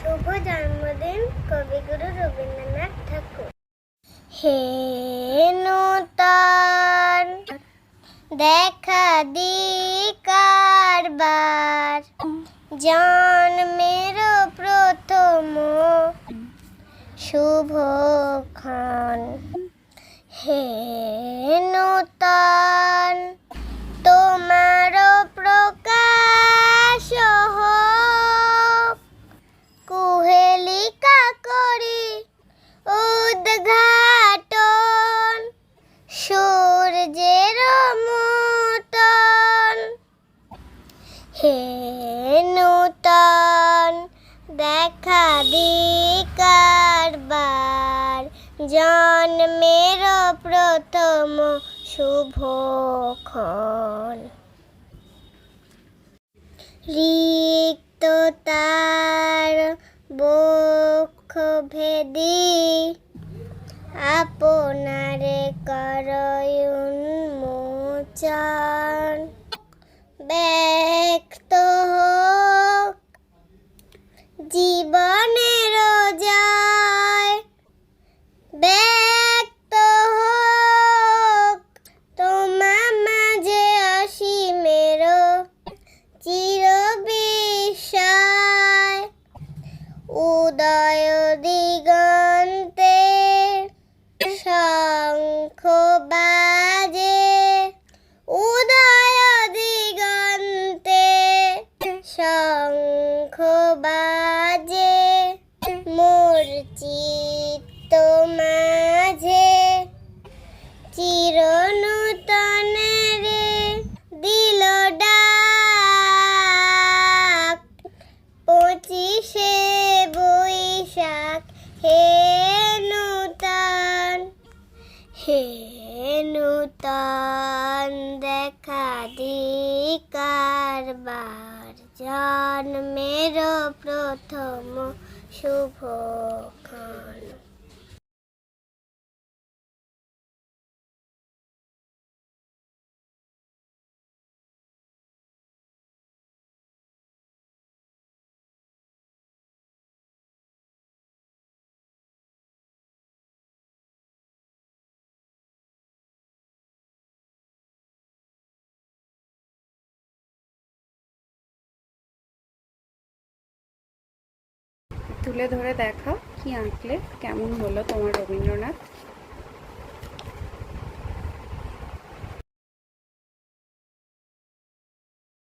শুভ জন্মদিন কবিগুরু রবীন্দ্রনাথ ঠাকুর। হে নূতন দেখা দি কারবার, জন্মের প্রথম শুভক্ষণ। হে নূতন তোমার প্রকাশ হোক, কুহেলিকা করি উদ্ঘাটন, সূর্যের মতন। হে নূতন দেখা দি কারবার, জন্মের প্রথম শুভক্ষণ। রিক্ত তার বক্ষ ভেদি, আপনারে করই উন্মোচন। ব্যক্ত হোক জীবনের জয়, ব্যক্ত হোক তোমা মাঝে অসীমের চির বিস্ময়। উদয় দিগন্তে শঙ্খ বাজে, উদয় দিগন্তে শঙ্খ বাজে, মোর চিত্ত মাঝে চির নূতনের দিল ডাক। 25শে বৈশাখ হে নূতন, হে নূতন দেখা দি কারবার, জন্মের প্রথম শুভক্ষণ। তুলে ধরে দেখাও কি আঁকলে, কেমন হলো তোমার রবীন্দ্রনাথ?